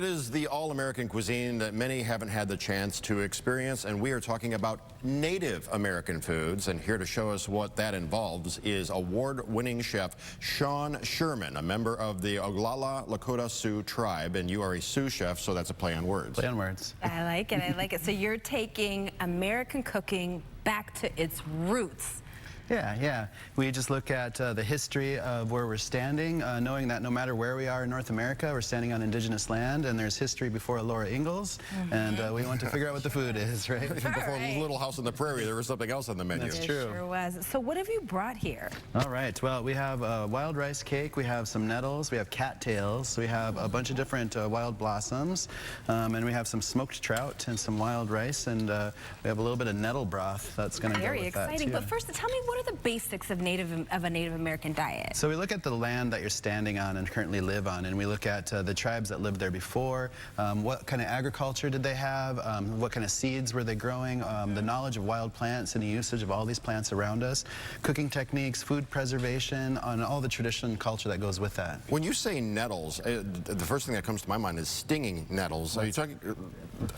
is the all-American cuisine that many haven't had the chance to experience, and we are talking about Native American foods. And here to show us what that involves is award-winning chef Sean Sherman, a member of the Oglala Lakota Sioux tribe, and you are a Sioux chef, so that's a play on words. Play on words. I like it, I like it. So you're taking American cooking back to its roots. Yeah. We just look at the history of where we're standing, knowing that no matter where we are in North America, we're standing on indigenous land, and there's history before Laura Ingalls, and we want to figure out what the food is, right? Before Little House on the Prairie, there was something else on the menu. That's true. It sure was. So what have you brought here? All right. Well, we have wild rice cake, we have some nettles, we have cattails, we have a bunch of different wild blossoms, and we have some smoked trout and some wild rice, and we have a little bit of nettle broth that's going to go with Very that, exciting. too. But first, tell me, what are the basics of a Native American diet? So we look at the land that you're standing on and currently live on, and we look at the tribes that lived there before, what kind of agriculture did they have, what kind of seeds were they growing, the knowledge of wild plants and the usage of all these plants around us, cooking techniques, food preservation, and all the tradition and culture that goes with that. When you say nettles, the first thing that comes to my mind is stinging nettles. Are you talking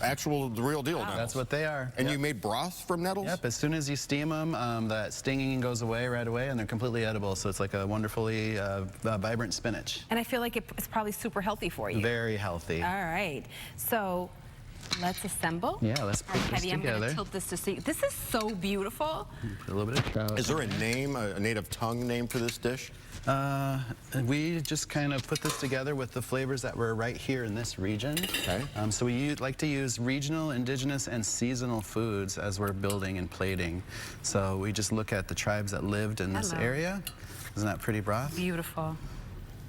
actual, the real deal nettles? That's what they are. And you made broth from nettles? Yep, as soon as you steam them, that stinging goes away right away, and they're completely edible, so it's like a wonderfully vibrant spinach. And I feel like it's probably super healthy for you. Very healthy. All right, so let's assemble. Yeah, let's put this I'm going together. to tilt this to see. This is so beautiful. Put a little bit of trout. Is there a name, a native tongue name for this dish? We just kind of put this together with the flavors that were right here in this region. Okay. So we like to use regional, indigenous, and seasonal foods as we're building and plating. So we just look at the tribes that lived in this area. Isn't that pretty broth? Beautiful.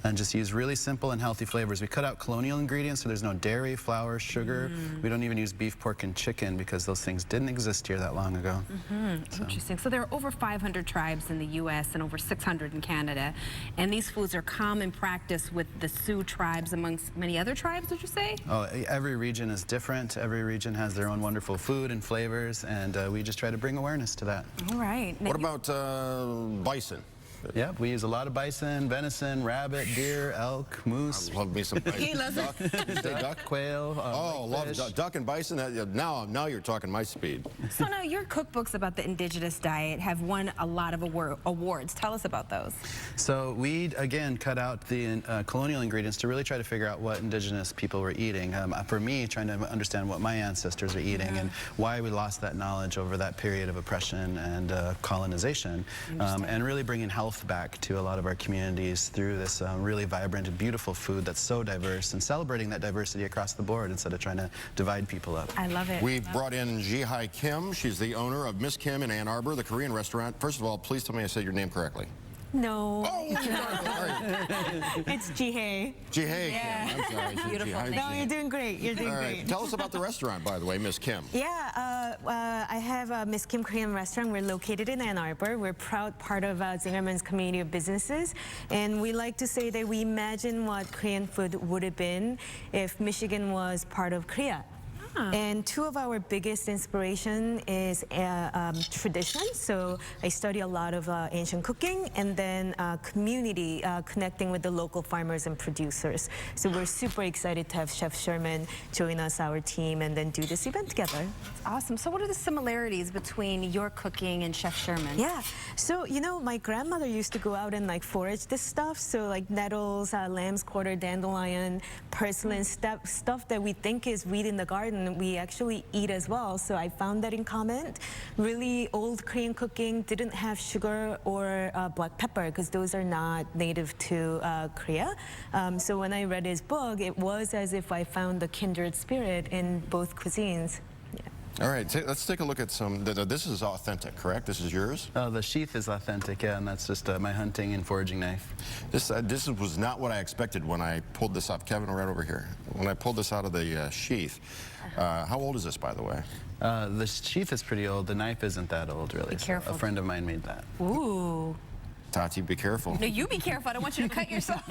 And just use really simple and healthy flavors. We cut out colonial ingredients, so there's no dairy, flour, sugar. We don't even use beef, pork, and chicken because those things didn't exist here that long ago. Interesting. So there are over 500 tribes in the U.S. and over 600 in Canada. And these foods are common practice with the Sioux tribes amongst many other tribes, would you say? Oh, every region is different. Every region has their own wonderful food and flavors, and we just try to bring awareness to that. All right. Now What about bison? Yep, we use a lot of bison, venison, rabbit, deer, elk, moose. I love me some bison. He loves it. Duck, quail. Love duck and bison. Now you're talking my speed. So now your cookbooks about the indigenous diet have won a lot of awards. Tell us about those. So we, again, cut out the colonial ingredients to really try to figure out what indigenous people were eating. For me, trying to understand what my ancestors are eating and why we lost that knowledge over that period of oppression and colonization, and really bringing health back to a lot of our communities through this really vibrant and beautiful food that's so diverse, and celebrating that diversity across the board instead of trying to divide people up. I love it. We've brought in Ji-Hai Kim. She's the owner of Miss Kim in Ann Arbor, the Korean restaurant. First of all, please tell me I said your name correctly. No. Oh, It's Ji-Hai. Ji-Hai Yeah. Kim. I'm sorry. Beautiful Ji-Hai. name. No, you're doing great. You're doing All right. great. Tell us about the restaurant, by the way, Miss Kim. Yeah, I have a Miss Kim Korean restaurant. We're located in Ann Arbor. We're proud part of Zingerman's community of businesses. And we like to say that we imagine what Korean food would have been if Michigan was part of Korea. And two of our biggest inspiration is tradition. So I study a lot of ancient cooking, and then community, connecting with the local farmers and producers. So we're super excited to have Chef Sherman join us, our team, and then do this event together. That's awesome. So what are the similarities between your cooking and Chef Sherman? Yeah, so you know, my grandmother used to go out and like forage this stuff. So like nettles, lamb's quarter, dandelion, purslane, stuff that we think is weed in the garden, we actually eat as well. So I found that in comment. Really old Korean cooking didn't have sugar or black pepper because those are not native to Korea. So when I read his book, it was as if I found the kindred spirit in both cuisines. Yeah. All right, let's take a look at some. This is authentic, correct? This is yours? The sheath is authentic, yeah, and that's just my hunting and foraging knife. This was not what I expected when I pulled this off. Kevin, right over here. When I pulled this out of the sheath, how old is this, by the way? The sheath is pretty old. The knife isn't that old, really. Be careful. A friend of mine made that. Ooh. Tati, be careful. No, you be careful. I don't want you to cut yourself.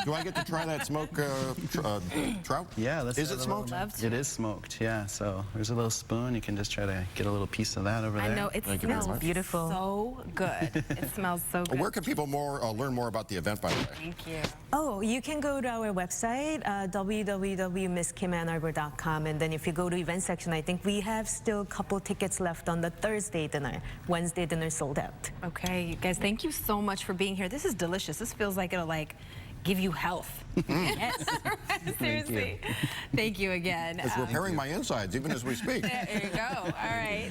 Do I get to try that smoked trout? Yeah, let's Is have it a little- smoked? Love to. It is smoked, yeah. So there's a little spoon. You can just try to get a little piece of that over there. I know, it Thank you very smells much. Beautiful. so good. It smells so good. Where can people learn more about the event, by the way? Thank you. Oh, you can go to our website, www.misskimannarbor.com, and then if you go to event section, I think we have still a couple tickets left on the Thursday dinner. Wednesday dinner sold out. Okay, you guys, thank you so much for being here. This is delicious. This feels like it'll give you health. Yes. Seriously. Thank you again. It's repairing my insides even as we speak. There you go. All right.